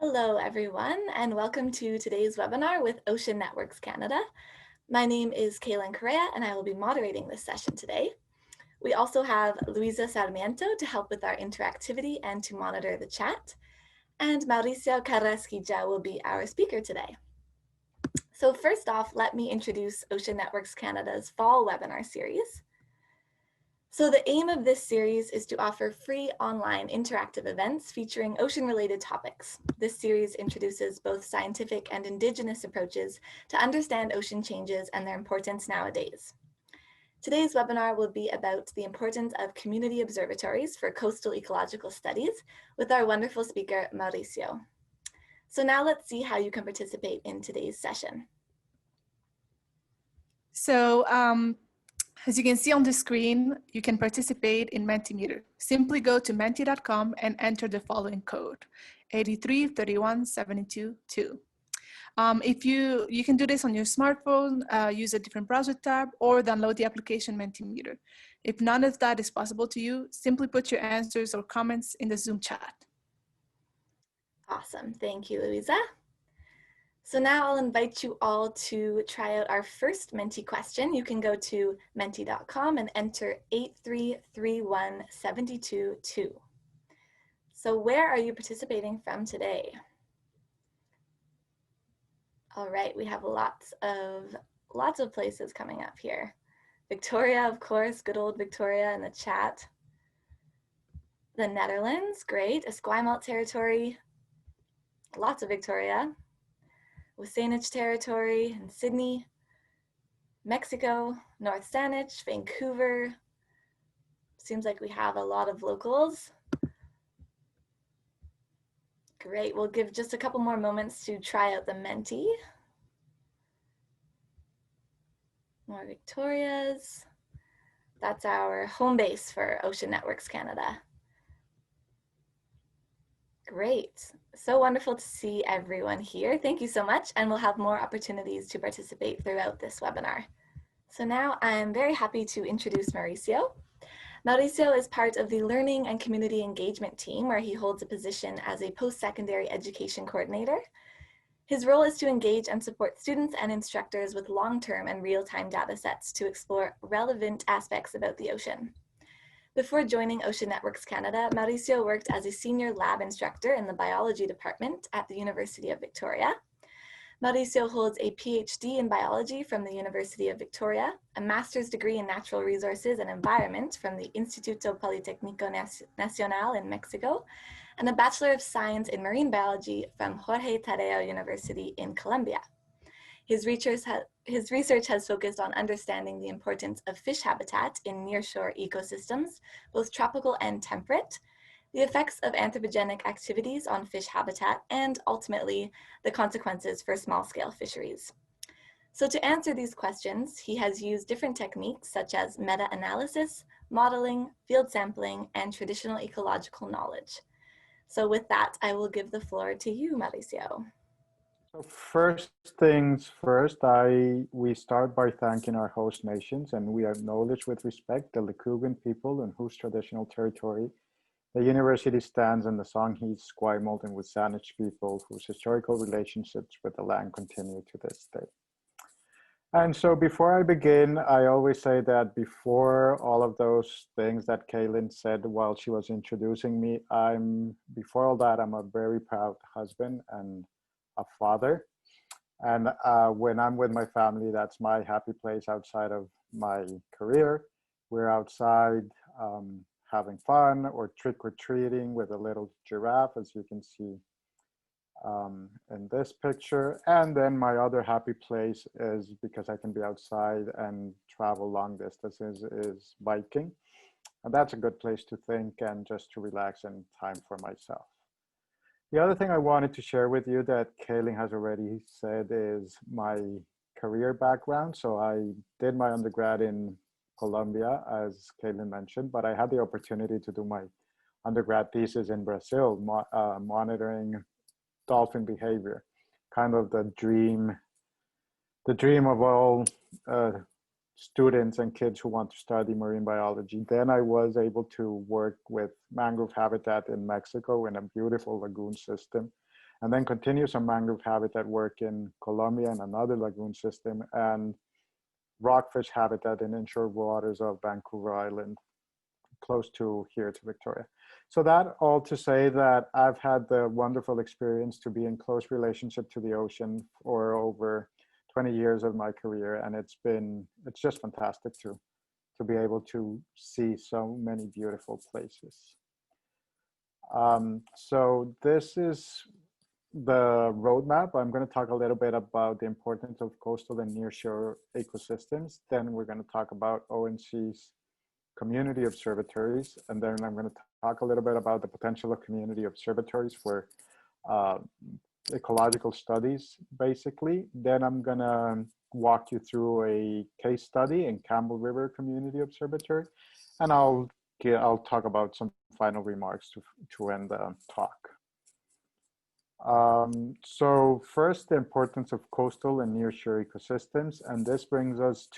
Hello, everyone, and welcome to today's webinar with Ocean Networks Canada. My name is Kaylin Correa, and I will be moderating this session today. We also have Luisa Sarmiento to help with our interactivity and to monitor the chat, and Mauricio Carrasquilla will be our speaker today. So first off, let me introduce Ocean Networks Canada's fall webinar series. So the aim of this series is to offer free online interactive events featuring ocean-related topics. This series introduces both scientific and Indigenous approaches to understand ocean changes and their importance nowadays. Today's webinar will be about the importance of community observatories for coastal ecological studies with our wonderful speaker, Mauricio. So now let's see how you can participate in today's session. So as you can see on the screen, you can participate in Mentimeter. Simply go to menti.com and enter the following code, 8331722. If you can do this on your smartphone, use a different browser tab, or download the application Mentimeter. If none of that is possible to you, simply put your answers or comments in the Zoom chat. Awesome, thank you, Luisa. So now I'll invite you all to try out our first Menti question. You can go to menti.com and enter 8331722. So where are you participating from today? All right, we have lots of places coming up here. Victoria, of course, good old Victoria in the chat. The Netherlands, great. Esquimalt territory, lots of Victoria. Wasanich territory in Sydney, Mexico, North Saanich, Vancouver. Seems like we have a lot of locals. Great, we'll give just a couple more moments to try out the Menti. More Victorias. That's our home base for Ocean Networks Canada. Great, so wonderful to see everyone here. Thank you so much, and we'll have more opportunities to participate throughout this webinar. So now I'm very happy to introduce Mauricio. Mauricio is part of the Learning and Community Engagement team, where he holds a position as a post-secondary education coordinator. His role is to engage and support students and instructors with long-term and real-time data sets to explore relevant aspects about the ocean. Before joining Ocean Networks Canada, Mauricio worked as a senior lab instructor in the biology department at the University of Victoria. Mauricio holds a PhD in biology from the University of Victoria, a master's degree in natural resources and environment from the Instituto Politécnico Nacional in Mexico, and a Bachelor of Science in Marine Biology from Jorge Tadeo University in Colombia. His research has focused on understanding the importance of fish habitat in nearshore ecosystems, both tropical and temperate, the effects of anthropogenic activities on fish habitat, and ultimately the consequences for small-scale fisheries. So to answer these questions, he has used different techniques such as meta-analysis, modeling, field sampling, and traditional ecological knowledge. So with that, I will give the floor to you, Mauricio. So first things first, we start by thanking our host nations, and we acknowledge with respect the Lekugan people in whose traditional territory the university stands, and the Songhees, Esquimalt, and Wasanich people whose historical relationships with the land continue to this day. And so before I begin, I always say that before all of those things that Kaylin said while she was introducing me, before all that, I'm a very proud husband and a father. And when I'm with my family, that's my happy place outside of my career. We're outside having fun or trick-or-treating with a little giraffe, as you can see in this picture. And then my other happy place is, because I can be outside and travel long distances, is biking. And that's a good place to think and just to relax and time for myself. The other thing I wanted to share with you that Kaylin has already said is my career background. So I did my undergrad in Colombia, as Kaylin mentioned, but I had the opportunity to do my undergrad thesis in Brazil, monitoring dolphin behavior, kind of the dream of all students and kids who want to study marine biology. Then I was able to work with mangrove habitat in Mexico in a beautiful lagoon system. and then continuous on mangrove habitat work in Colombia and another lagoon system, and rockfish habitat in inshore waters of Vancouver Island, close to here to Victoria. So that all to say that I've had the wonderful experience to be in close relationship to the ocean for over 20 years of my career, and it's just fantastic to be able to see so many beautiful places. So this is the roadmap. I'm going to talk a little bit about the importance of coastal and nearshore ecosystems. Then we're going to talk about ONC's community observatories, and then I'm going to talk a little bit about the potential of community observatories for ecological studies, basically. Then I'm going to walk you through a case study in Campbell River Community Observatory, and I'll talk about some final remarks to end the talk. So first, the importance of coastal and nearshore ecosystems, and this brings us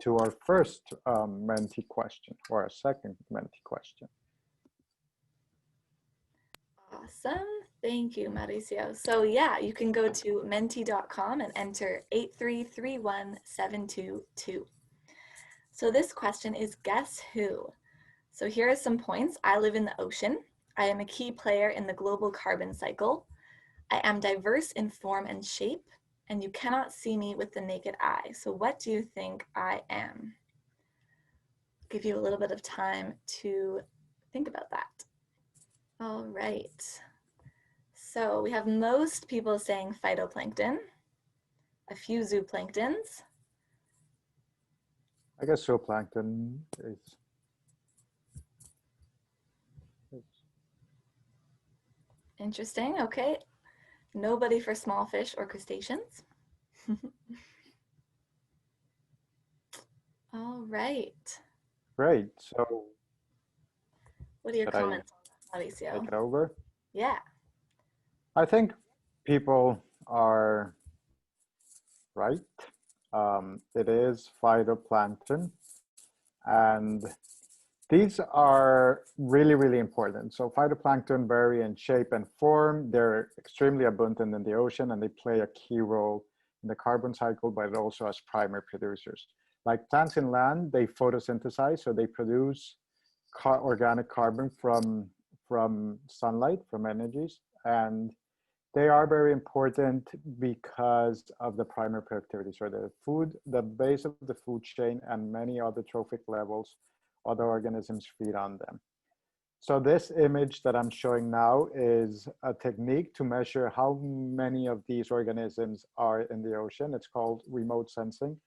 to our first Menti question, or our second Menti question. Awesome. Thank you, Mauricio. So yeah, you can go to menti.com and enter 8331722. So this question is guess who? So here are some points. I live in the ocean. I am a key player in the global carbon cycle. I am diverse in form and shape, and you cannot see me with the naked eye. So what do you think I am? Give you a little bit of time to think about that. All right. So we have most people saying phytoplankton, a few zooplanktons. I guess zooplankton is Interesting, okay. Nobody for small fish or crustaceans. All right. great. So What are your should I comments on that, Mauricio? take it over? Yeah. I think people are right. It is phytoplankton, and these are really, really important. So phytoplankton vary in shape and form. They're extremely abundant in the ocean, and they play a key role in the carbon cycle, but also as primary producers. Like plants in land, they photosynthesize, so they produce organic carbon from sunlight, from energies, and they are very important because of the primary productivity. So the base of the food chain, and many other trophic levels, other organisms feed on them. So this image that I'm showing now is a technique to measure how many of these organisms are in the ocean. It's called remote sensing.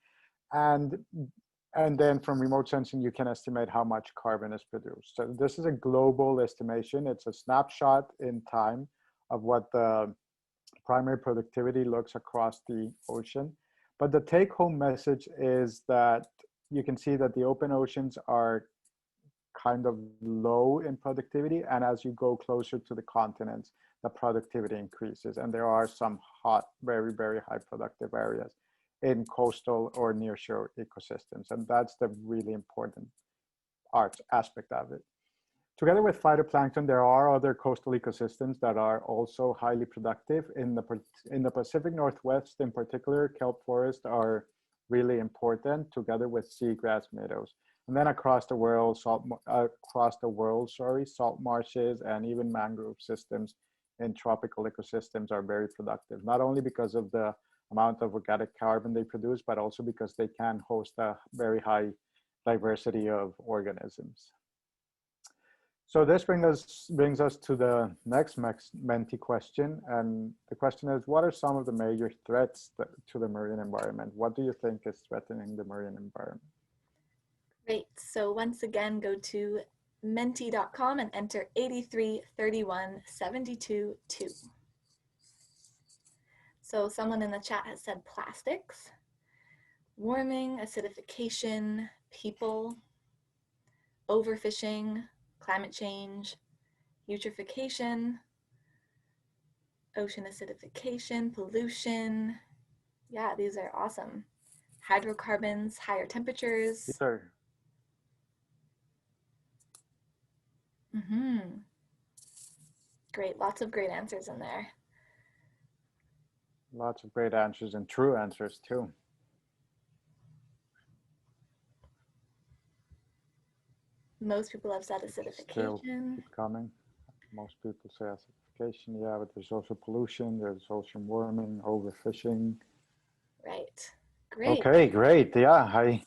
And then from remote sensing, you can estimate how much carbon is produced. So this is a global estimation. It's a snapshot in time of what the primary productivity looks across the ocean. But the take-home message is that you can see that the open oceans are kind of low in productivity, and as you go closer to the continents, the productivity increases, and there are some hot, very, very high productive areas in coastal or nearshore ecosystems, and that's the really important aspect of it. Together with phytoplankton, there are other coastal ecosystems that are also highly productive. In the Pacific Northwest in particular, kelp forests are really important, together with seagrass meadows. And then across the world, salt marshes and even mangrove systems in tropical ecosystems are very productive, not only because of the amount of organic carbon they produce, but also because they can host a very high diversity of organisms. So this brings us to the next Menti question. And the question is, what are some of the major threats to the marine environment? What do you think is threatening the marine environment? Great. So once again, go to menti.com and enter 8331722. So someone in the chat has said plastics, warming, acidification, people, overfishing, climate change, eutrophication, ocean acidification, pollution. Yeah, these are awesome. Hydrocarbons, higher temperatures. These are Great, lots of great answers in there. Lots of great answers and true answers too. Most people have said Still acidification. keep coming. Most people say acidification, yeah, but there's also pollution, there's ocean warming, overfishing. Right. Great. Okay, great. Yeah, I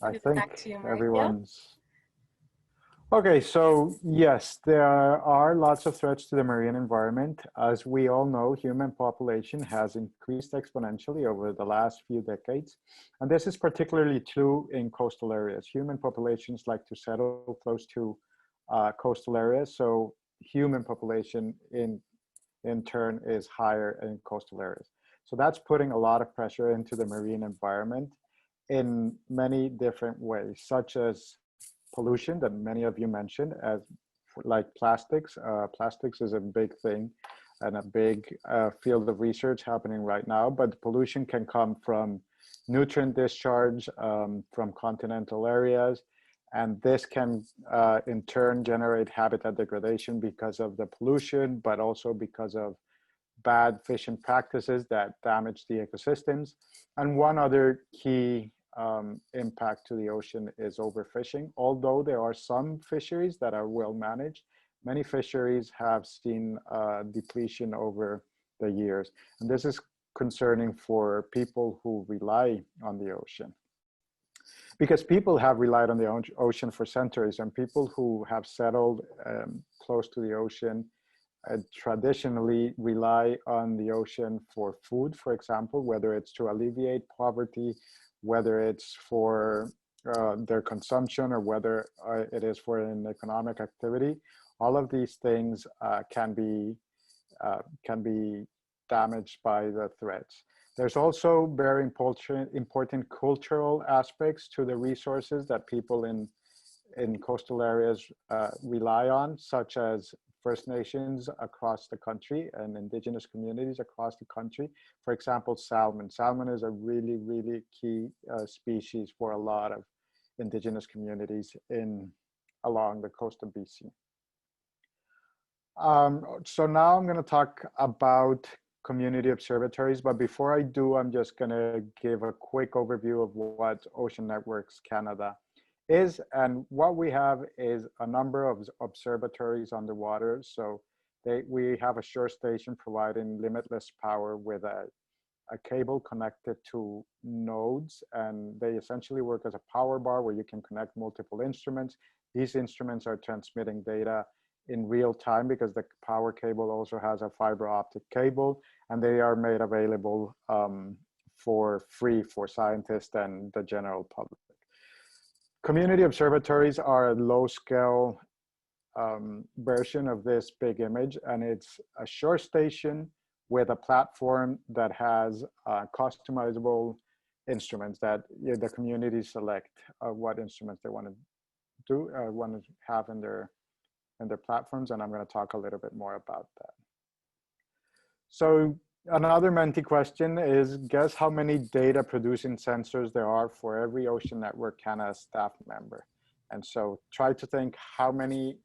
Back think to you, Mauricio. everyone's okay. So yes, there are lots of threats to the marine environment. As we all know, human population has increased exponentially over the last few decades, and this is particularly true in coastal areas. Human populations like to settle close to coastal areas, so human population in turn is higher in coastal areas. So that's putting a lot of pressure into the marine environment in many different ways, such as pollution that many of you mentioned, as like plastics. Plastics is a big thing and a big field of research happening right now, but pollution can come from nutrient discharge from continental areas, and this can in turn generate habitat degradation because of the pollution, but also because of bad fishing practices that damage the ecosystems. And one other key impact to the ocean is overfishing. Although there are some fisheries that are well managed, many fisheries have seen depletion over the years. And this is concerning for people who rely on the ocean. Because people have relied on the ocean for centuries, and people who have settled close to the ocean traditionally rely on the ocean for food, for example, whether it's to alleviate poverty, whether it's for their consumption, or whether it is for an economic activity. All of these things can be damaged by the threats. There's also very important cultural aspects to the resources that people in coastal areas rely on, such as First Nations across the country and indigenous communities across the country. For example, salmon. Salmon is a really, really key species for a lot of indigenous communities along the coast of BC. So now I'm going to talk about community observatories, but before I do, I'm just going to give a quick overview of what Ocean Networks Canada is. And what we have is a number of observatories underwater. So we have a shore station providing limitless power with a cable connected to nodes, and they essentially work as a power bar where you can connect multiple instruments. These instruments are transmitting data in real time because the power cable also has a fiber optic cable, and they are made available for free for scientists and the general public. Community observatories are a low scale version of this big image, and it's a shore station with a platform that has customizable instruments that the community select what instruments they want to have in their platforms, and I'm going to talk a little bit more about that. So another Menti question is, guess how many data producing sensors there are for every Ocean Network Canada staff member? And so try to think how many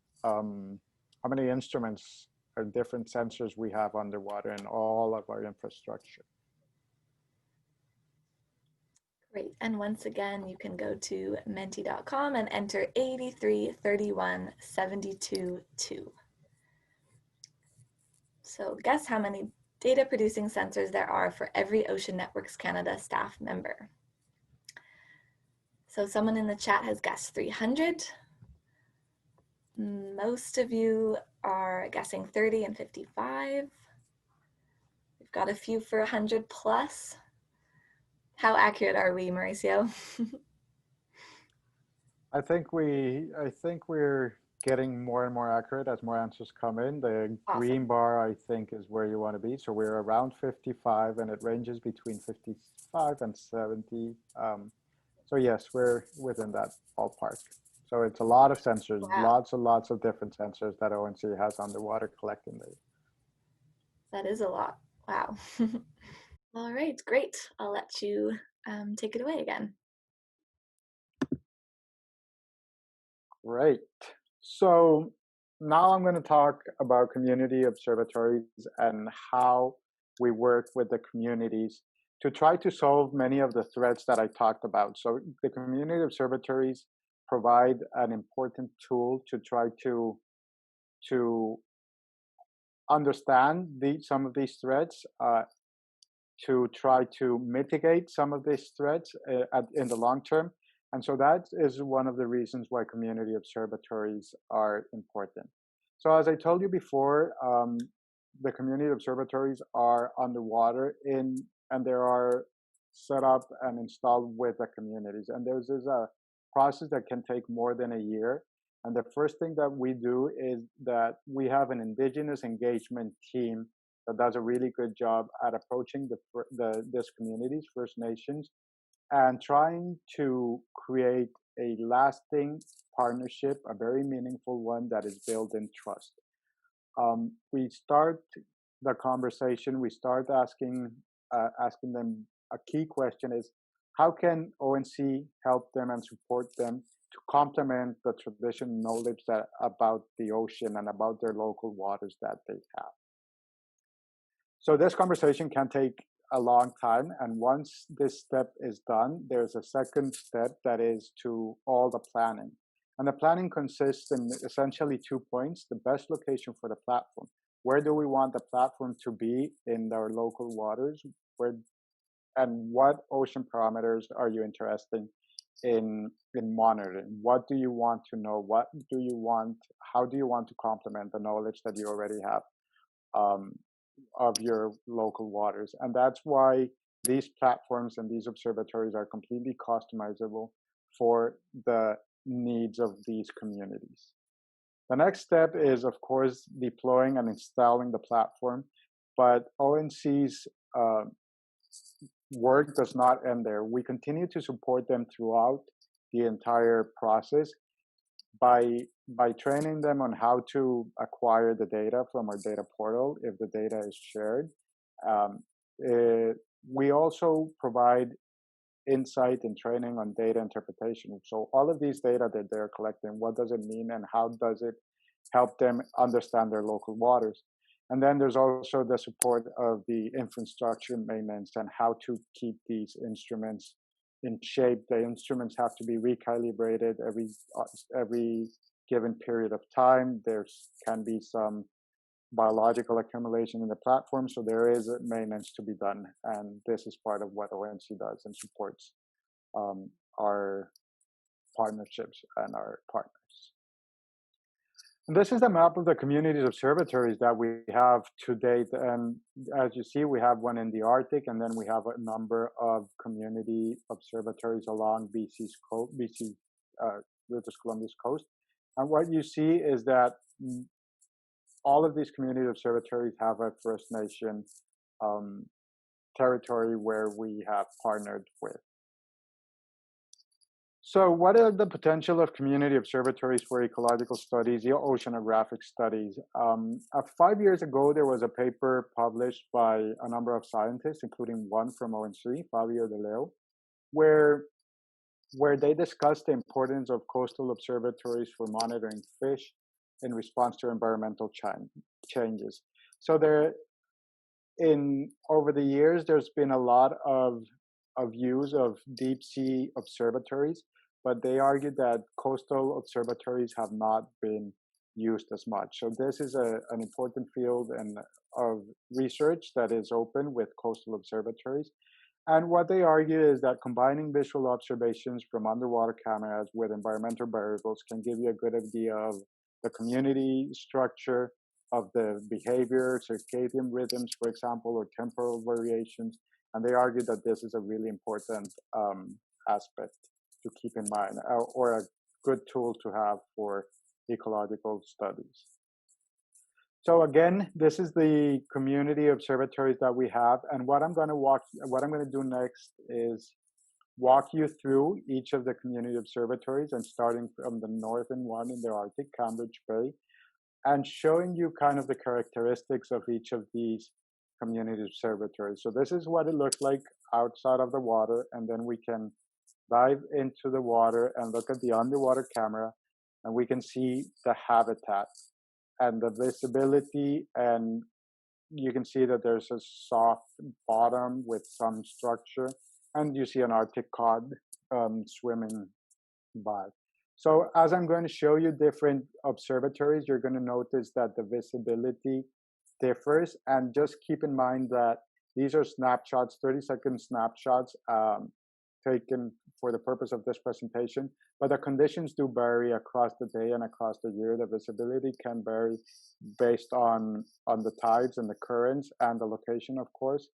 instruments or different sensors we have underwater in all of our infrastructure. Great. And once again, you can go to menti.com and enter 833172.2. So guess how many data producing sensors there are for every Ocean Networks Canada staff member. So someone in the chat has guessed 300. Most of you are guessing 30 and 55. We've got a few for 100 plus. How accurate are we, Mauricio? I think we're getting more and more accurate as more answers come in. The green bar, I think, is where you want to be. So we're around 55, and it ranges between 55 and 70. So yes, we're within that ballpark. So it's a lot of sensors, Wow. lots and lots of different sensors that ONC has underwater collecting data. That is a lot. Wow. All right, great. I'll let you take it away again. Great. So now I'm going to talk about community observatories and how we work with the communities to try to solve many of the threats that I talked about. So the community observatories provide an important tool to try to understand some of these threats, to try to mitigate some of these threats in the long term. And so that is one of the reasons why community observatories are important. So as I told you before, the community observatories are underwater and they are set up and installed with the communities. And there's a process that can take more than a year. And the first thing that we do is that we have an indigenous engagement team that does a really good job at approaching these communities, First Nations, and trying to create a lasting partnership, a very meaningful one that is built in trust. We start the conversation, we start asking them a key question is, how can ONC help them and support them to complement the traditional knowledge about the ocean and about their local waters that they have? So this conversation can take a long time. And once this step is done, there's a second step that is to all the planning. And the planning consists in essentially 2 points: the best location for the platform. Where do we want the platform to be in our local waters? And what ocean parameters are you interested in monitoring? What do you want to know? What do you want? How do you want to complement the knowledge that you already have of your local waters? And that's why these platforms and these observatories are completely customizable for the needs of these communities. The next step is, of course, deploying and installing the platform, but ONC's work does not end there. We continue to support them throughout the entire process by training them on how to acquire the data from our data portal if the data is shared. We also provide insight and training on data interpretation. So all of these data that they're collecting, what does it mean and how does it help them understand their local waters? And then there's also the support of the infrastructure maintenance and how to keep these instruments in shape. The instruments have to be recalibrated every given period of time. There can be some biological accumulation in the platform, so there is maintenance to be done. And this is part of what ONC does and supports our partnerships and our partners. And this is the map of the communities observatories that we have to date. And as you see, we have one in the Arctic, and then we have a number of community observatories along BC's coast, British Columbia's coast. And what you see is that all of these community observatories have a First Nation territory where we have partnered with. So what are the potential of community observatories for ecological studies, oceanographic studies? 5 years ago, there was a paper published by a number of scientists, including one from ONC, Fabio De Leo, where they discussed the importance of coastal observatories for monitoring fish in response to environmental changes. So over the years, there's been a lot of use of deep sea observatories, but they argued that coastal observatories have not been used as much. So this is an important field of research that is open with coastal observatories. And what they argue is that combining visual observations from underwater cameras with environmental variables can give you a good idea of the community structure, of the behavior, circadian rhythms, for example, or temporal variations. And they argue that this is a really important aspect to keep in mind, or a good tool to have for ecological studies. So again, this is the community observatories that we have. And what I'm going to do next is walk you through each of the community observatories, and starting from the northern one in the Arctic, Cambridge Bay, and showing you kind of the characteristics of each of these community observatories. So this is what it looks like outside of the water, and then we can dive into the water and look at the underwater camera, and we can see the habitat and the visibility and you can see that there's a soft bottom with some structure, and you see an Arctic cod swimming by. So as I'm going to show you different observatories, you're going to notice that the visibility differs, and just keep in mind that these are snapshots, 30-second snapshots taken for the purpose of this presentation, but the conditions do vary across the day and across the year. The visibility can vary based on the tides and the currents and the location, of course,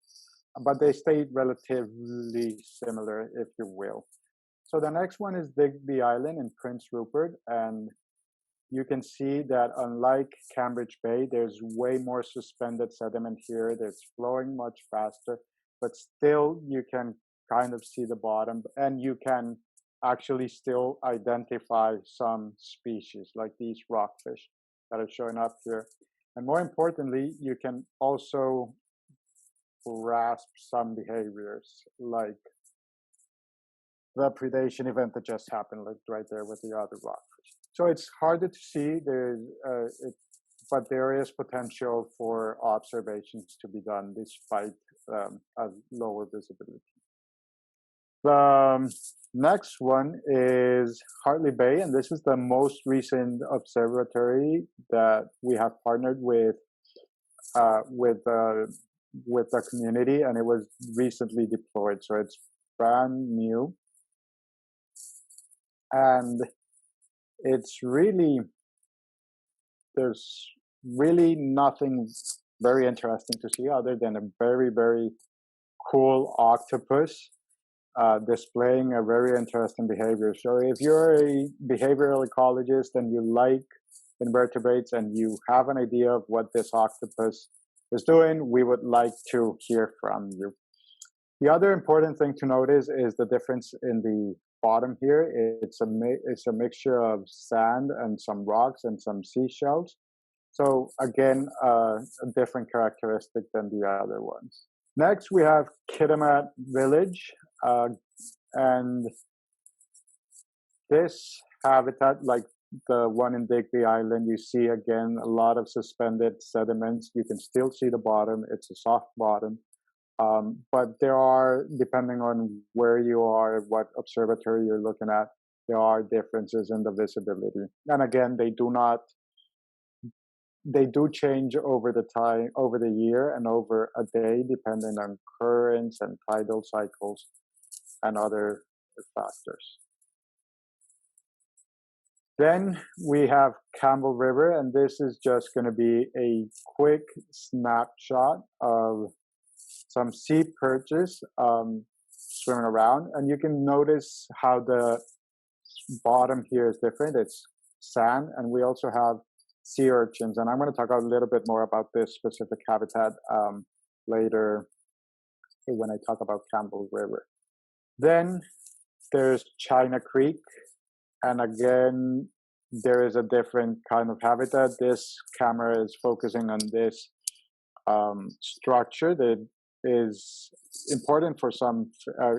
but they stay relatively similar, if you will. So the next one is Digby Island in Prince Rupert, and you can see that unlike Cambridge Bay, there's way more suspended sediment here. It's flowing much faster, but still you can kind of see the bottom, and you can actually still identify some species like these rockfish that are showing up here. And more importantly, you can also grasp some behaviors like the predation event that just happened, like right there with the other rockfish. So it's harder to see, but there is potential for observations to be done despite a lower visibility. The next one is Hartley Bay, and this is the most recent observatory that we have partnered with the community, and it was recently deployed, so it's brand new. And it's really, there's really nothing very interesting to see other than a very, very cool octopus displaying a very interesting behavior. So if you're a behavioral ecologist and you like invertebrates and you have an idea of what this octopus is doing, we would like to hear from you. The other important thing to notice is the difference in the bottom here. It's a mixture of sand and some rocks and some seashells. So again, a different characteristic than the other ones. Next, we have Kitimat Village, and this habitat, like the one in Digby Island, you see again a lot of suspended sediments. You can still see the bottom. It's a soft bottom. But there are, depending on where you are, what observatory you're looking at, there are differences in the visibility. And again, they do change over the year and over a day, depending on currents and tidal cycles and other factors. Then we have Campbell River, and this is just going to be a quick snapshot of some sea perches swimming around, and you can notice how the bottom here is different. It's sand, and we also have sea urchins, and I'm going to talk a little bit more about this specific habitat later when I talk about Campbell River. Then there's China Creek, and again there is a different kind of habitat. This camera is focusing on this structure that is important for some,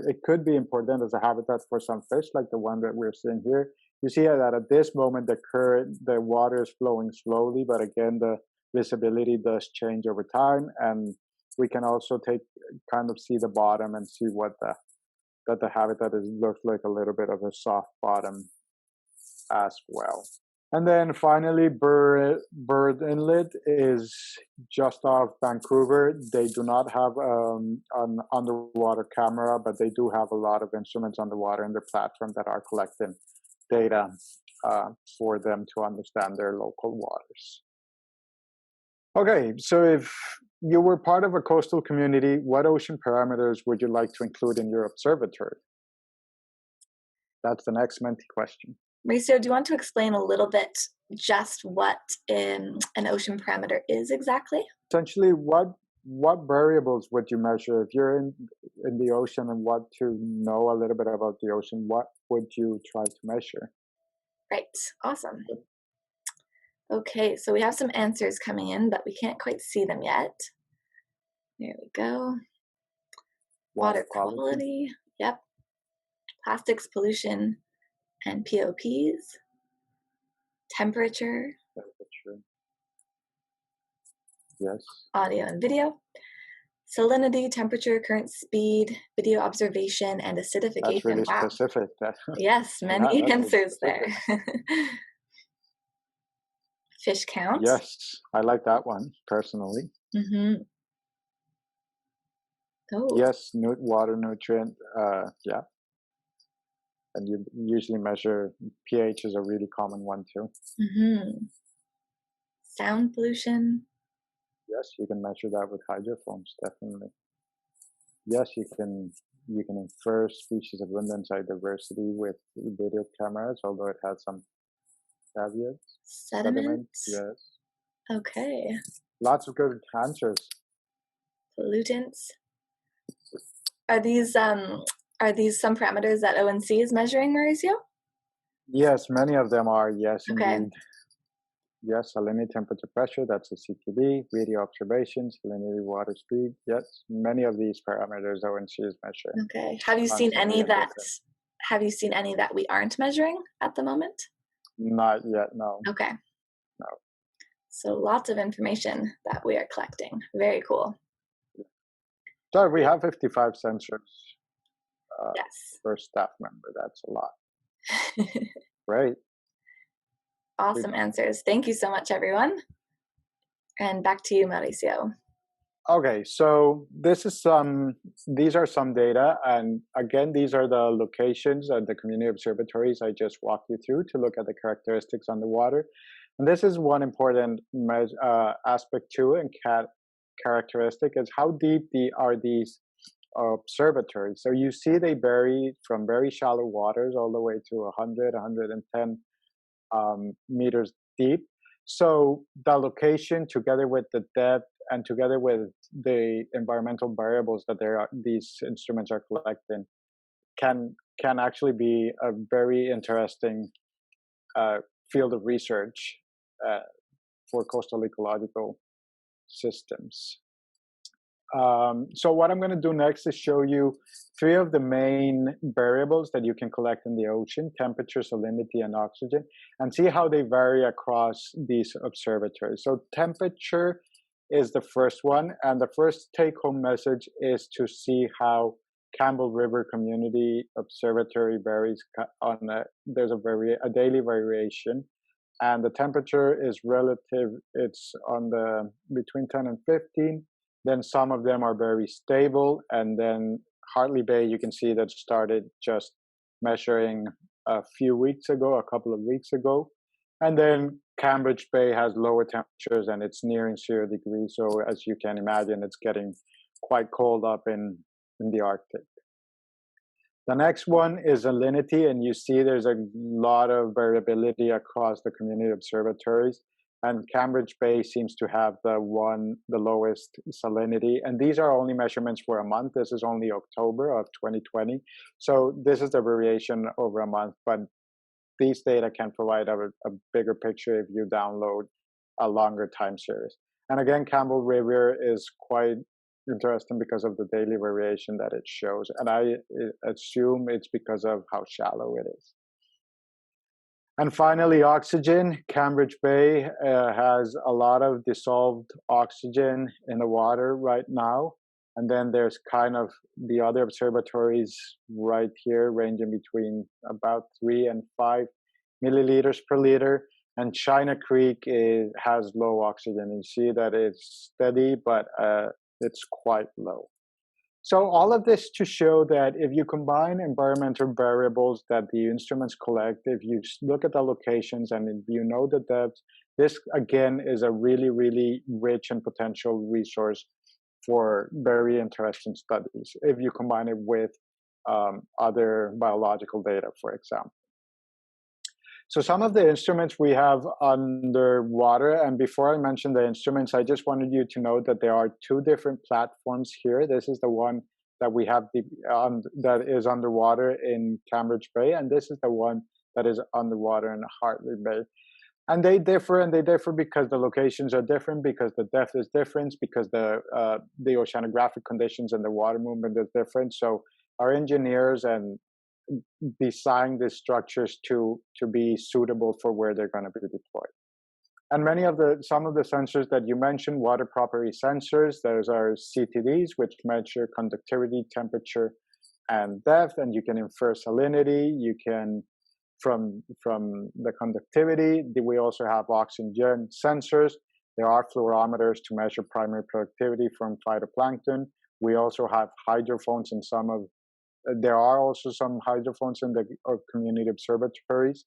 it could be important as a habitat for some fish, like the one that we're seeing here. You see that at this moment, the water is flowing slowly, but again, the visibility does change over time. And we can also kind of see the bottom and see that the habitat looks like a little bit of a soft bottom as well. And then finally, Bird Inlet is just off Vancouver. They do not have an underwater camera, but they do have a lot of instruments underwater in their platform that are collecting data for them to understand their local waters. Okay, so if you were part of a coastal community, what ocean parameters would you like to include in your observatory? That's the next Menti question. Mauricio, do you want to explain a little bit just what an ocean parameter is exactly? Essentially, what variables would you measure if you're in the ocean and want to know a little bit about the ocean? What would you try to measure? Right, awesome. Okay, so we have some answers coming in, but we can't quite see them yet. There we go. Water quality, yep. Plastics pollution and POPs. Temperature. Yes. audio and video, salinity, temperature, current speed, video observation, and That's acidification. really Wow. specific. Yes, Yeah, many that's really answers specific. there. Fish count. Yes, I like that one personally. Mm-hmm. Oh. Yes, water nutrient. Yeah, and you usually measure pH is a really common one too. Mm-hmm. Sound pollution. Yes, you can measure that with hydrophones, definitely. Yes, you can infer species abundance and diversity with video cameras, although it has some caveats. Sediment, Sediments. yes. Okay. Lots of good answers. Pollutants. Are these some parameters that ONC is measuring, Mauricio? Yes, many of them are. Yes, Okay. indeed. Yes, salinity, temperature, pressure, that's a CTD, video observations, salinity, water speed. Yes, many of these parameters ONC is measuring. Okay. Have you seen any that we aren't measuring at the moment? Not yet, no. Okay. No. So lots of information that we are collecting. Very cool. So we have 55 sensors Yes. per staff member. That's a lot. Great. Awesome answers. Thank you so much, everyone. And back to you, Mauricio. Okay, so these are some data, and again, these are the locations of the community observatories I just walked you through to look at the characteristics underwater. And this is one important aspect too, and characteristic is how deep are these observatories. So you see they vary from very shallow waters all the way to 100, 110 meters deep. So the location, together with the depth, and together with the environmental variables that these instruments are collecting, can actually be a very interesting field of research for coastal ecological systems. So what I'm going to do next is show you three of the main variables that you can collect in the ocean: temperature, salinity, and oxygen, and see how they vary across these observatories. So temperature is the first one, and the first take-home message is to see how Campbell River Community Observatory varies on there's a daily variation, and the temperature is relative. It's on the between 10 and 15. Then some of them are very stable, and then Hartley Bay, you can see that started just measuring a couple of weeks ago. And then Cambridge Bay has lower temperatures and it's nearing 0 degrees. So as you can imagine, it's getting quite cold up in the Arctic. The next one is salinity, and you see there's a lot of variability across the community observatories. And Cambridge Bay seems to have the lowest salinity. And these are only measurements for a month. This is only October of 2020. So this is the variation over a month, but these data can provide a bigger picture if you download a longer time series. And again, Campbell River is quite interesting because of the daily variation that it shows. And I assume it's because of how shallow it is. And finally, oxygen. Cambridge Bay has a lot of dissolved oxygen in the water right now. And then there's kind of the other observatories right here, ranging between about 3 and 5 milliliters per liter. And China Creek has low oxygen. You see that it's steady, but it's quite low. So all of this to show that if you combine environmental variables that the instruments collect, if you look at the locations and if you know the depth, this again is a really, really rich and potential resource for very interesting studies if you combine it with other biological data, for example. So some of the instruments we have underwater, and before I mention the instruments, I just wanted you to know that there are two different platforms here. This is the one that we have that is underwater in Cambridge Bay, and this is the one that is underwater in Hartley Bay. And they differ because the locations are different, because the depth is different, because the oceanographic conditions and the water movement is different. So our engineers and design these structures to be suitable for where they're going to be deployed. And some of the sensors that you mentioned, water property sensors, those are CTDs, which measure conductivity, temperature, and depth, and you can infer salinity. You can, from the conductivity, we also have oxygen sensors. There are fluorometers to measure primary productivity from phytoplankton. We also have hydrophones in there are also some hydrophones in the community observatories.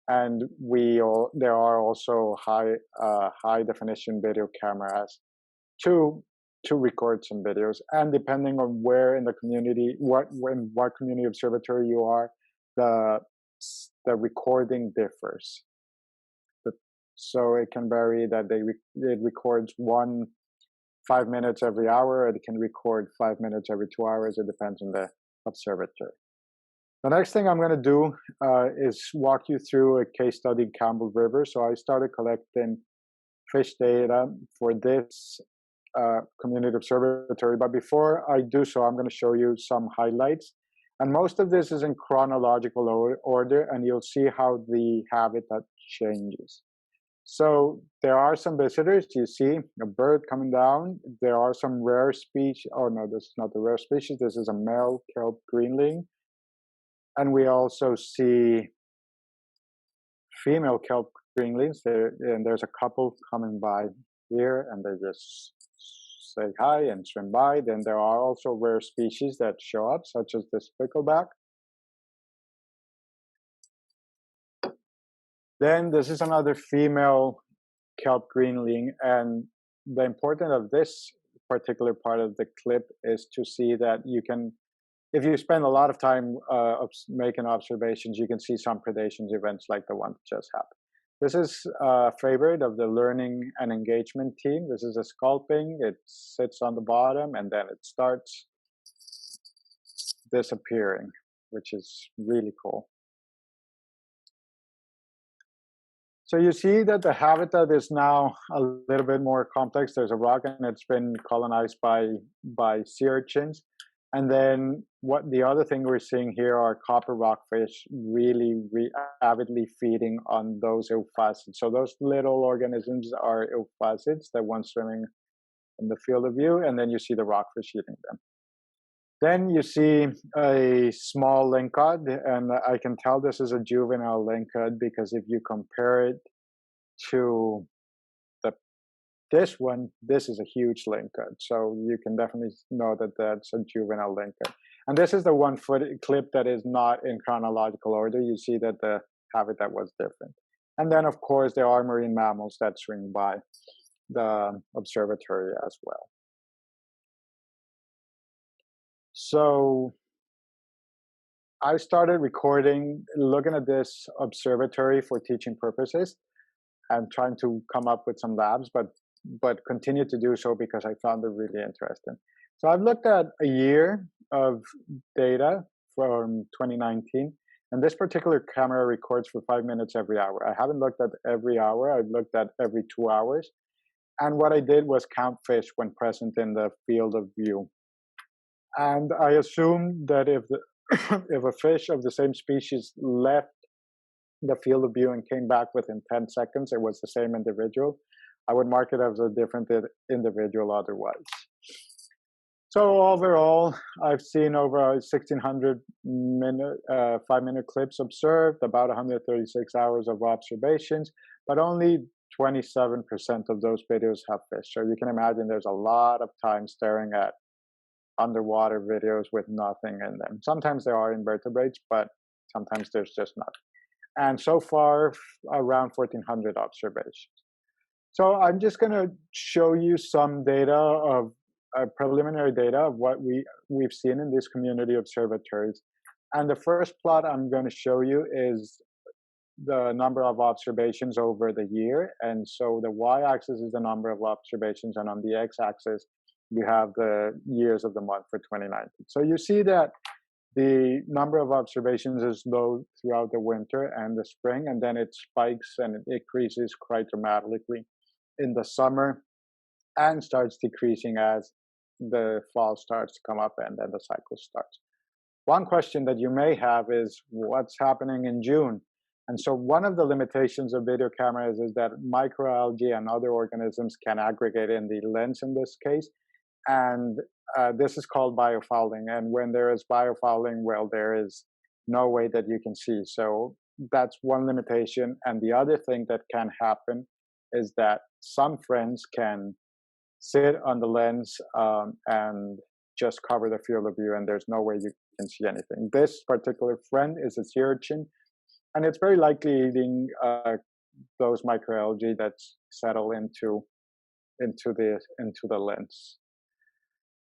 And there are also high definition video cameras to record some videos. And depending on where in the community, what community observatory you are, the recording differs. So it can vary that it records 5 minutes every hour, or it can record 5 minutes every 2 hours. It depends on the observatory. The next thing I'm going to do is walk you through a case study in Campbell River. So I started collecting fish data for this community observatory. But before I do so, I'm going to show you some highlights. And most of this is in chronological order, and you'll see how the habitat changes. So there are some visitors. You see a bird coming down. There are some rare species. Oh no, this is not the rare species. This is a male kelp greenling. And we also see female kelp greenlings there, and there's a couple coming by here, and they just say hi and swim by. Then there are also rare species that show up, such as this pickleback. Then this is another female kelp greenling, and the importance of this particular part of the clip is to see that you can, if you spend a lot of time making observations, you can see some predation events like the one that just happened. This is a favorite of the learning and engagement team. This is a sculping. It sits on the bottom and then it starts disappearing, which is really cool. So you see that the habitat is now a little bit more complex. There's a rock and it's been colonized by sea urchins. And then the other thing we're seeing here are copper rockfish really avidly feeding on those euphacids. So those little organisms are euphacids, the ones swimming in the field of view, and then you see the rockfish eating them. Then you see a small lingcod, and I can tell this is a juvenile lingcod because if you compare it to this one, this is a huge lingcod. So you can definitely know that that's a juvenile lingcod. And this is the one clip that is not in chronological order. You see that the habitat was different. And then, of course, there are marine mammals that swing by the observatory as well. So I started looking at this observatory for teaching purposes and trying to come up with some labs, but continue to do so because I found it really interesting. So I've looked at a year of data from 2019, and this particular camera records for 5 minutes every hour. I haven't looked at every hour, I've looked at every 2 hours. And what I did was count fish when present in the field of view. And I assumed that if a fish of the same species left the field of view and came back within 10 seconds, it was the same individual. I would mark it as a different individual otherwise. So overall, I've seen over 1,600 5-minute clips observed, about 136 hours of observations, but only 27% of those videos have fish. So you can imagine there's a lot of time staring at underwater videos with nothing in them. Sometimes there are invertebrates, but sometimes there's just nothing. And so far, around 1,400 observations. So I'm just going to show you some data of preliminary data of what we've seen in these community observatories. And the first plot I'm going to show you is the number of observations over the year. And so the y-axis is the number of observations, and on the x-axis, you have the years of the month for 2019. So you see that the number of observations is low throughout the winter and the spring, and then it spikes and it increases quite dramatically in the summer and starts decreasing as the fall starts to come up and then the cycle starts. One question that you may have is what's happening in June? And so one of the limitations of video cameras is that microalgae and other organisms can aggregate in the lens in this case. And this is called biofouling. And when there is biofouling, well, there is no way that you can see. So that's one limitation. And the other thing that can happen is that some friends can sit on the lens and just cover the field of view, and there's no way you can see anything. This particular friend is a sea urchin, and it's very likely eating those microalgae that settle into the lens.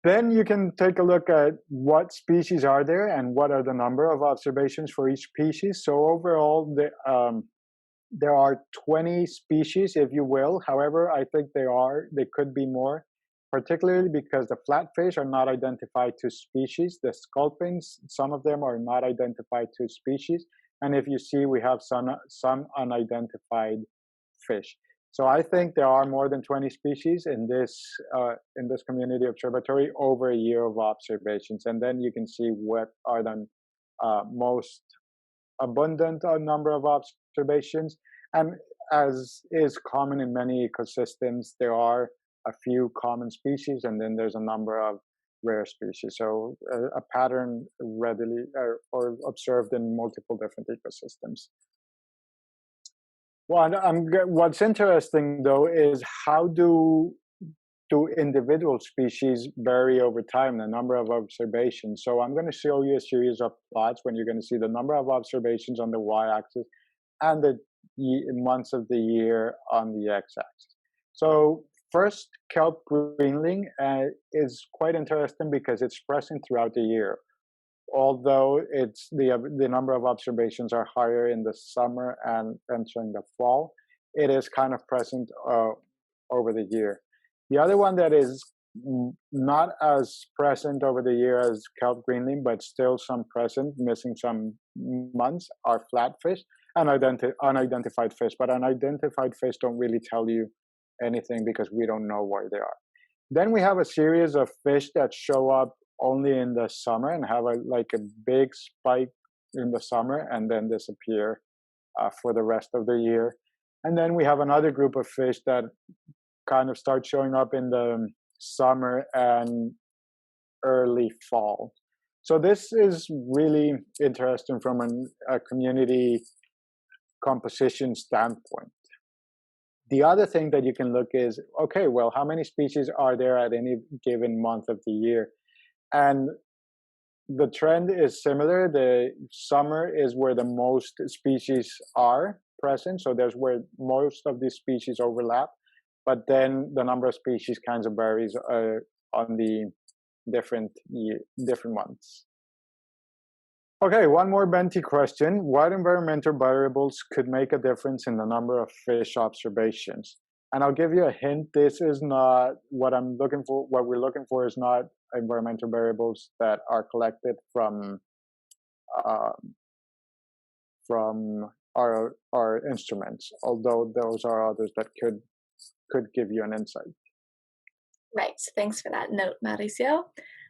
Then you can take a look at what species are there and what are the number of observations for each species. So overall, there are 20 species, if you will. However, I think they could be more, particularly because the flatfish are not identified to species. The sculpins, some of them are not identified to species. And if you see, we have some unidentified fish. So I think there are more than 20 species in this community observatory over a year of observations. And then you can see what are the most abundant number of observations. And as is common in many ecosystems, there are a few common species, and then there's a number of rare species. So a pattern readily or observed in multiple different ecosystems. Well, what's interesting though is how do individual species vary over time, the number of observations. So I'm going to show you a series of plots when you're going to see the number of observations on the y-axis and the months of the year on the x-axis. So first, kelp greenling is quite interesting because it's present throughout the year. Although it's the number of observations are higher in the summer and entering the fall, it is kind of present over the year. The other one that is not as present over the year as kelp greenling, but still some present, missing some months, are flatfish and unidentified fish. But unidentified fish don't really tell you anything because we don't know where they are. Then we have a series of fish that show up only in the summer and have a big spike in the summer and then disappear for the rest of the year. And then we have another group of fish that kind of start showing up in the summer and early fall. So this is really interesting from a community composition standpoint. The other thing that you can look is, okay, well, how many species are there at any given month of the year? And the trend is similar. The summer is where the most species are present. So there's where most of these species overlap. But then the number of species kind of varies on the different months. Okay, one more Benti question. What environmental variables could make a difference in the number of fish observations? And I'll give you a hint. This is not what I'm looking for. What we're looking for is not environmental variables that are collected from our instruments, although those are others that could give you an insight. Right, thanks for that note, Mauricio.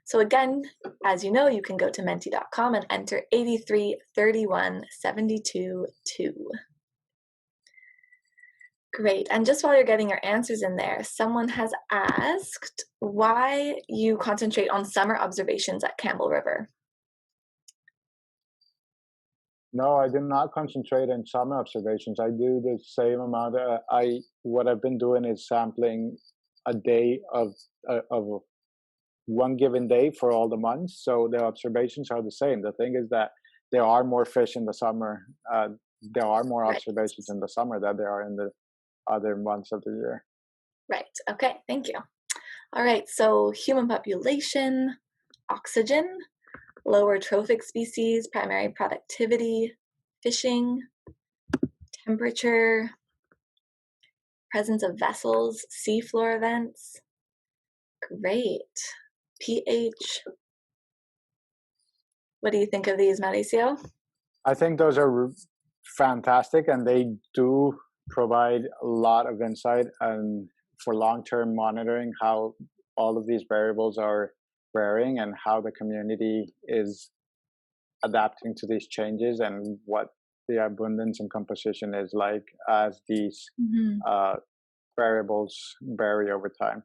So again, as you know, you can go to menti.com and enter 833172-2. Great, and just while you're getting your answers in there, someone has asked why you concentrate on summer observations at Campbell River. No, I did not concentrate on summer observations. I do the same amount. What I've been doing is sampling a day of one given day for all the months. So the observations are the same. The thing is that there are more fish in the summer. There are more observations in the summer than there are in the other months of the year. Right. Okay. Thank you. All right. So human population, oxygen, lower trophic species, primary productivity, fishing, temperature, presence of vessels, seafloor events. Great. pH. What do you think of these, Mauricio? I think those are fantastic, and they do provide a lot of insight and for long-term monitoring how all of these variables are varying and how the community is adapting to these changes and what the abundance and composition is like as these Mhm. variables vary over time.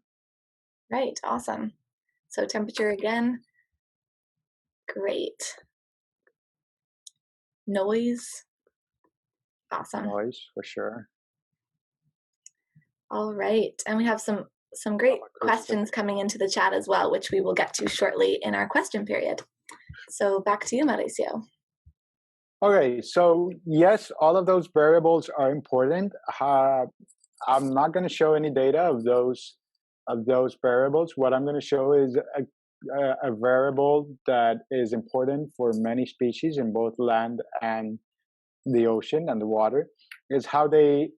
Right, awesome. So temperature again, great. Noise, awesome. Noise, for sure. All right, and we have some great questions coming into the chat as well, which we will get to shortly in our question period. So back to you, Mauricio. Okay, so yes, all of those variables are important. I'm not going to show any data of those variables. What I'm going to show is a variable that is important for many species in both land and the ocean and the water, is how the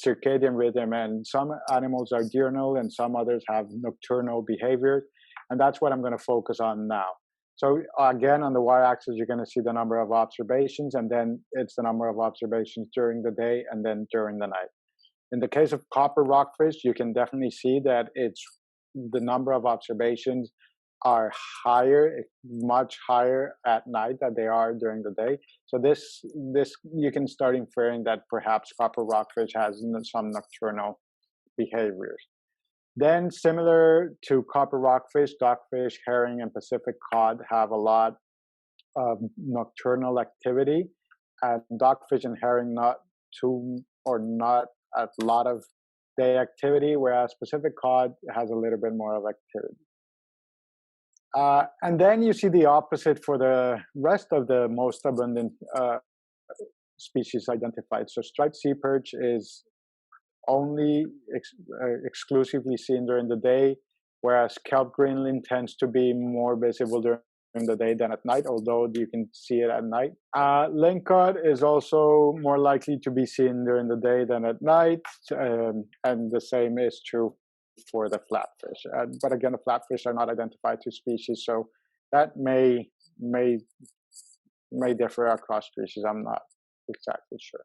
circadian rhythm, and some animals are diurnal and some others have nocturnal behavior, and that's what I'm going to focus on now. So again, on the y-axis, you're going to see the number of observations, and then it's the number of observations during the day and then during the night. In the case of copper rockfish, you can definitely see that it's the number of observations are higher, much higher at night than they are during the day. So this you can start inferring that perhaps copper rockfish has some nocturnal behaviors. Then, similar to copper rockfish, dogfish, herring, and Pacific cod have a lot of nocturnal activity, and dogfish and herring not a lot of day activity, whereas Pacific cod has a little bit more of activity. And then you see the opposite for the rest of the most abundant species identified. So striped sea perch is only exclusively seen during the day, whereas kelp greenling tends to be more visible during the day than at night, although you can see it at night. Lingcod is also more likely to be seen during the day than at night, and the same is true for the flatfish. But again, the flatfish are not identified to species, so that may differ across species. I'm not exactly sure.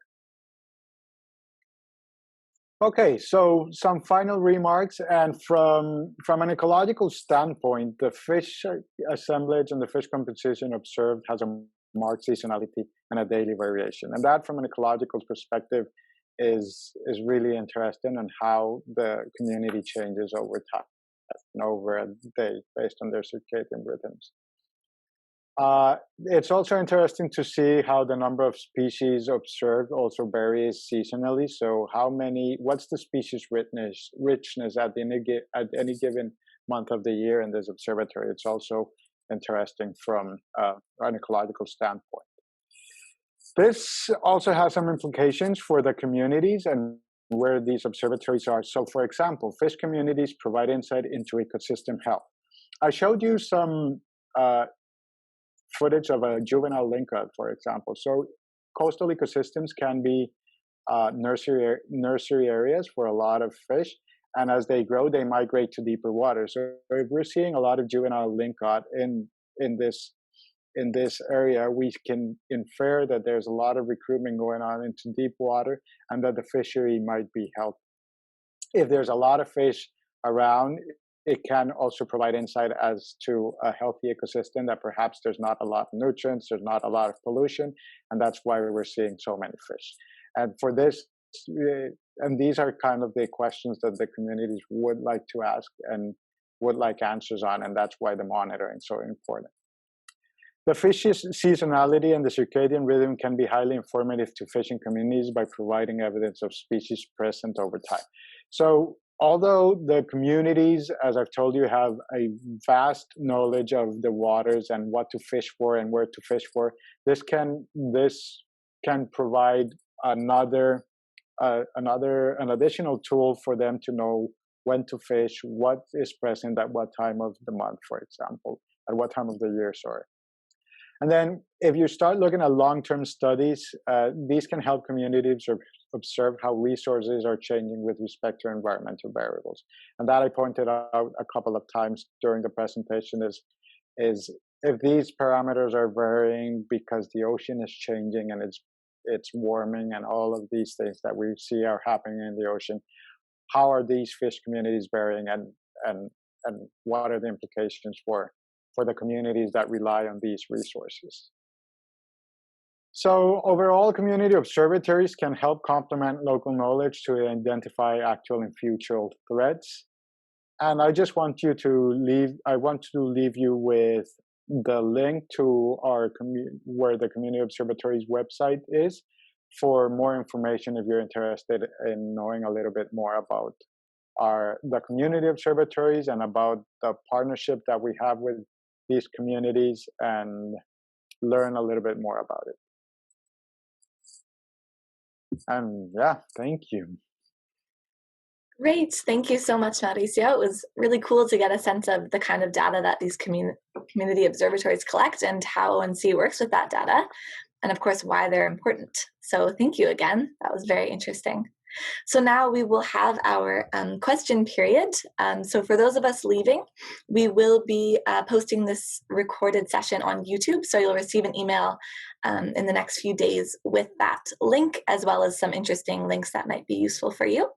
Okay, so some final remarks, and from an ecological standpoint, the fish assemblage and the fish composition observed has a marked seasonality and a daily variation, and that from an ecological perspective is really interesting, and how the community changes over time and over a day based on their circadian rhythms. It's also interesting to see how the number of species observed also varies seasonally. So what's the species richness at any given month of the year in this observatory? It's also interesting from an ecological standpoint. This also has some implications for the communities and where these observatories are. So for example, fish communities provide insight into ecosystem health. I showed you some footage of a juvenile lingcod, for example. So coastal ecosystems can be nursery areas for a lot of fish, and as they grow, they migrate to deeper water. So if we're seeing a lot of juvenile lingcod in this area, we can infer that there's a lot of recruitment going on into deep water, and that the fishery might be healthy. If there's a lot of fish around, it can also provide insight as to a healthy ecosystem, that perhaps there's not a lot of nutrients, there's not a lot of pollution, and that's why we're seeing so many fish. And for this, and these are kind of the questions that the communities would like to ask and would like answers on, and that's why the monitoring is so important. The fish's seasonality and the circadian rhythm can be highly informative to fishing communities by providing evidence of species present over time. So although the communities, as I've told you, have a vast knowledge of the waters and what to fish for and where to fish for, this can provide an additional tool for them to know when to fish, what is present at what time of the month, for example, at what time of the year, sorry. And then if you start looking at long-term studies, these can help communities observe how resources are changing with respect to environmental variables. And that I pointed out a couple of times during the presentation is if these parameters are varying because the ocean is changing and it's warming and all of these things that we see are happening in the ocean, how are these fish communities varying, and what are the implications for the communities that rely on these resources? So overall, community observatories can help complement local knowledge to identify actual and future threats. And I just want you to leave you with the link to our where the Community Observatories website is for more information if you're interested in knowing a little bit more about the community observatories and about the partnership that we have with these communities and learn a little bit more about it. And yeah, thank you. Great. Thank you so much, Mauricio. It was really cool to get a sense of the kind of data that these community observatories collect and how ONC works with that data, and of course, why they're important. So thank you again. That was very interesting. So now we will have our question period. So for those of us leaving, we will be posting this recorded session on YouTube. So you'll receive an email in the next few days with that link, as well as some interesting links that might be useful for you.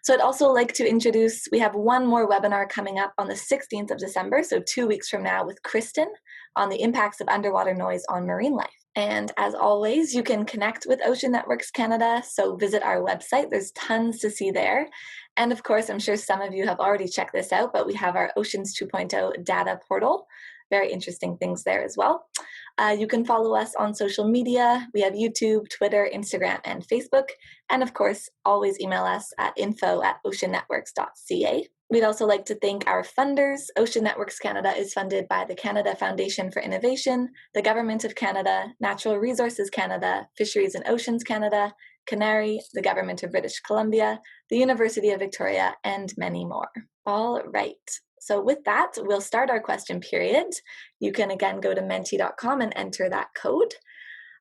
So I'd also like to introduce, we have one more webinar coming up on the 16th of December, so 2 weeks from now, with Kristen on the impacts of underwater noise on marine life. And as always, you can connect with Ocean Networks Canada, so visit our website. There's tons to see there. And of course, I'm sure some of you have already checked this out, but we have our Oceans 2.0 data portal. Very interesting things there as well. You can follow us on social media. We have YouTube, Twitter, Instagram, and Facebook. And of course, always email us at info@oceannetworks.ca. We'd also like to thank our funders. Ocean Networks Canada is funded by the Canada Foundation for Innovation, the Government of Canada, Natural Resources Canada, Fisheries and Oceans Canada, Canary, the Government of British Columbia, the University of Victoria, and many more. All right. So with that, we'll start our question period. You can again go to menti.com and enter that code.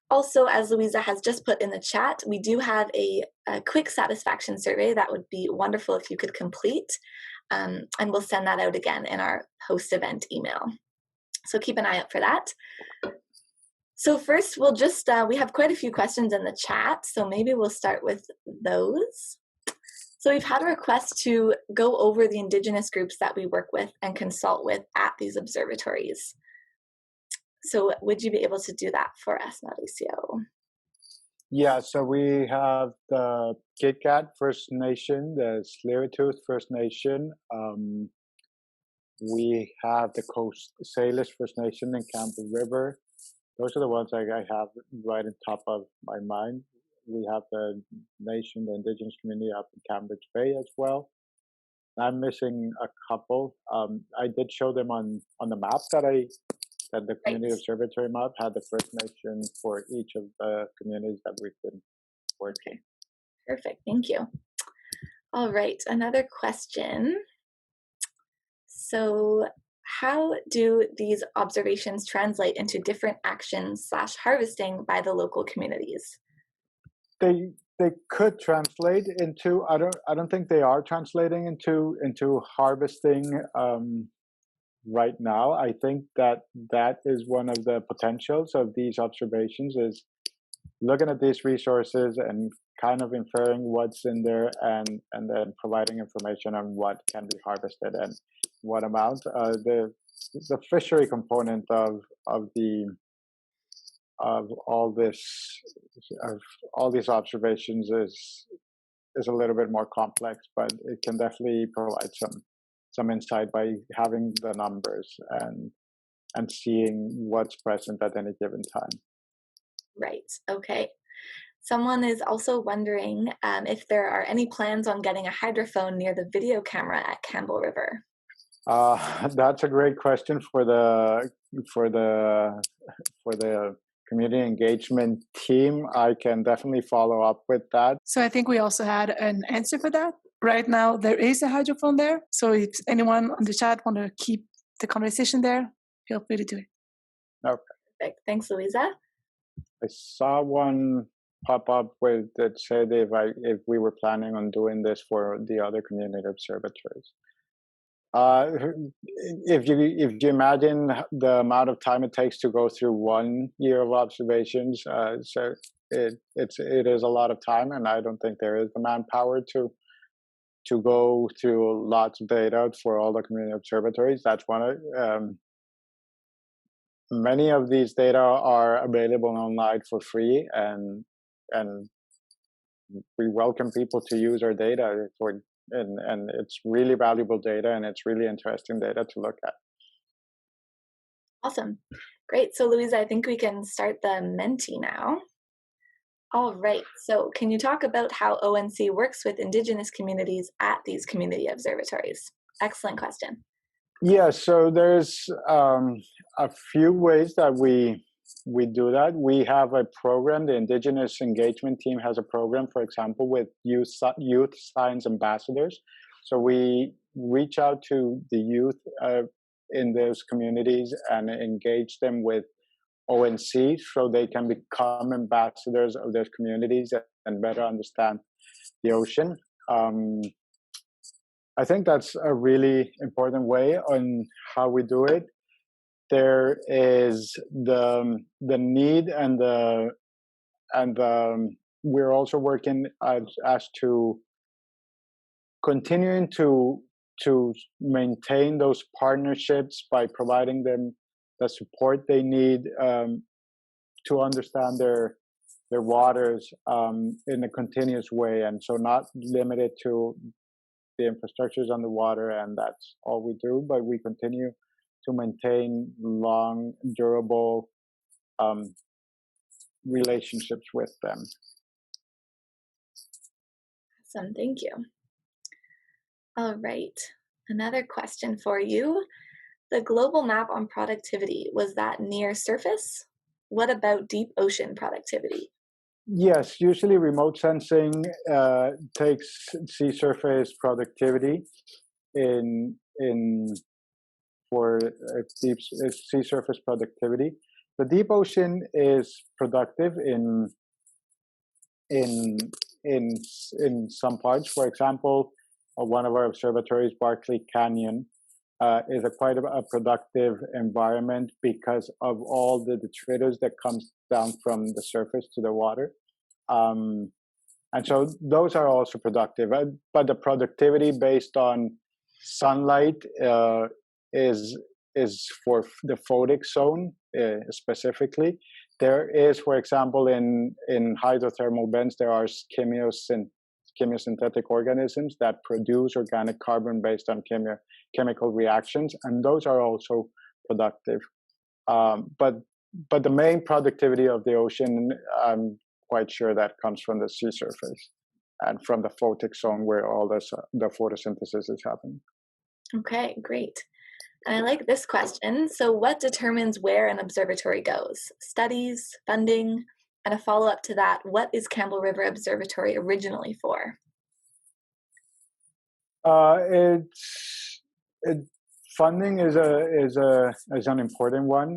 Also, as Louisa has just put in the chat, we do have a quick satisfaction survey that would be wonderful if you could complete. And we'll send that out again in our post-event email. So keep an eye out for that. So first, we'll just, we have quite a few questions in the chat, so maybe we'll start with those. So we've had a request to go over the Indigenous groups that we work with and consult with at these observatories. So would you be able to do that for us, Mauricio? Yeah, so we have the Kitkat First Nation, the Tsleil-Waututh First Nation. We have the Coast Salish First Nation in Campbell River. Those are the ones I have right on top of my mind. We have the nation, the Indigenous community up in Cambridge Bay as well. I'm missing a couple. I did show them on the map that the Community Observatory map had the First Nation for each of the communities that we've been working. Okay. Perfect, thank you. All right, another question. So how do these observations translate into different actions / harvesting by the local communities? They could translate into, I don't think they are translating into harvesting right now. I think that is one of the potentials of these observations, is looking at these resources and kind of inferring what's in there and then providing information on what can be harvested and what amount. The fishery component of all these observations is a little bit more complex, but it can definitely provide some insight by having the numbers and seeing what's present at any given time. Right. Okay. Someone is also wondering if there are any plans on getting a hydrophone near the video camera at Campbell River. That's a great question for the community engagement team. I can definitely follow up with that. So I think we also had an answer for that. Right now, there is a hydrophone there. So if anyone on the chat want to keep the conversation there, feel free to do it. Okay. Perfect. Thanks, Louisa. I saw one pop up that said if we were planning on doing this for the other community observatories. If you imagine the amount of time it takes to go through 1 year of observations, so it is a lot of time, and I don't think there is the manpower to go through lots of data for all the community observatories. That's one. many of these data are available online for free, and we welcome people to use our data and it's really valuable data, and it's really interesting data to look at. Awesome. Great. So Louisa, I think we can start the Menti now. All right. So can you talk about how ONC works with Indigenous communities at these community observatories? Excellent question. Yeah, so there's a few ways that we do that. We have a program. The Indigenous Engagement Team has a program, for example, with youth science ambassadors. So we reach out to the youth in those communities and engage them with ONC so they can become ambassadors of those communities and better understand the ocean. I think that's a really important way on how we do it. There is the need and we're also working as to continuing to maintain those partnerships by providing them the support they need to understand their waters in a continuous way, and so not limited to the infrastructures on the water, and that's all we do, but we continue to maintain long, durable relationships with them. Awesome, thank you. All right, another question for you. The global map on productivity, was that near surface? What about deep ocean productivity? Yes, usually remote sensing takes sea surface productivity for deep sea surface productivity. The deep ocean is productive in some parts. For example, one of our observatories, Barkley Canyon, is quite a productive environment because of all the detritus that comes down from the surface to the water. And so those are also productive. But the productivity based on sunlight is for the photic zone specifically. There is, for example, in hydrothermal vents, there are chemiosynthetic organisms that produce organic carbon based on chemical reactions, and those are also productive. But the main productivity of the ocean, I'm quite sure that comes from the sea surface and from the photic zone where all the photosynthesis is happening. Okay, great. And I like this question. So what determines where an observatory goes? Studies, funding, and a follow-up to that, what is Campbell River Observatory originally for? Funding is an important one.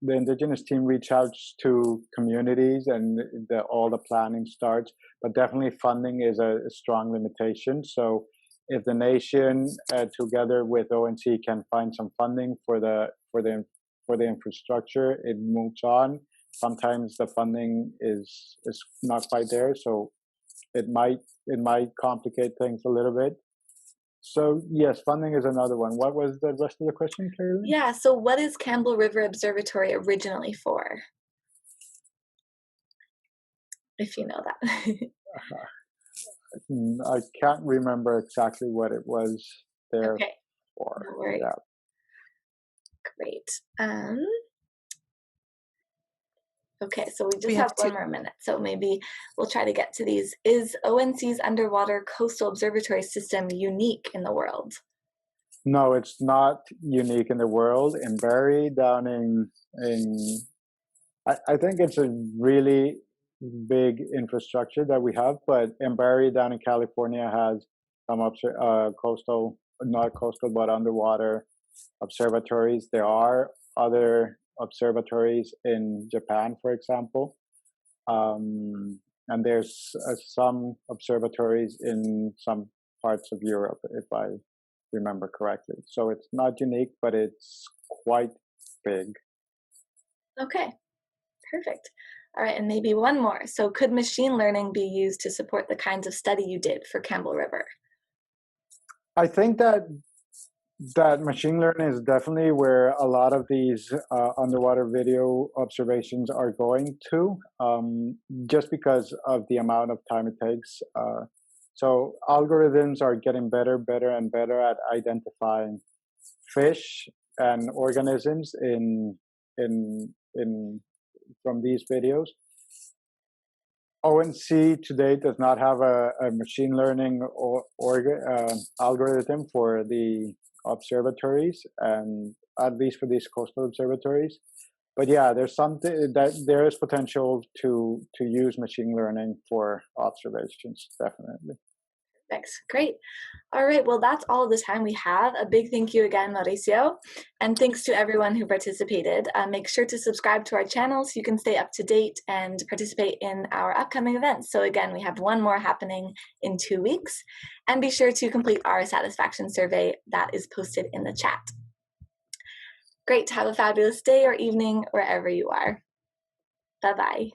The Indigenous team reach out to communities, and all the planning starts. But definitely, funding is a strong limitation. So, if the nation, together with ONC, can find some funding for the infrastructure, it moves on. Sometimes the funding is not quite there, so it might complicate things a little bit. So yes, funding is another one. What was the rest of the question, Carolyn? Yeah, so what is Campbell River Observatory originally for? If you know that. I can't remember exactly what it was there for. No worries. Yeah. Great. Okay, so we just have one more minute, so maybe we'll try to get to these. Is ONC's underwater coastal observatory system unique in the world? No, it's not unique in the world. In Barry, down I think it's a really big infrastructure that we have, but Barry down in California has some coastal, not coastal, but underwater observatories. There are other observatories in Japan, for example, and there's some observatories in some parts of Europe, if I remember correctly. So it's not unique, but it's quite big. Okay, perfect. All right, and maybe one more. So could machine learning be used to support the kinds of study you did for Campbell River? I think that that machine learning is definitely where a lot of these underwater video observations are going to, just because of the amount of time it takes. So algorithms are getting better and better at identifying fish and organisms in from these videos. ONC today does not have a machine learning algorithm for the observatories, and at least for these coastal observatories. But yeah, there's something that there is potential to use machine learning for observations, definitely. Thanks. Great. All right. Well, that's all the time we have. A big thank you again, Mauricio. And thanks to everyone who participated. Make sure to subscribe to our channel so you can stay up to date and participate in our upcoming events. So again, we have one more happening in 2 weeks. And be sure to complete our satisfaction survey that is posted in the chat. Great. Have a fabulous day or evening wherever you are. Bye-bye.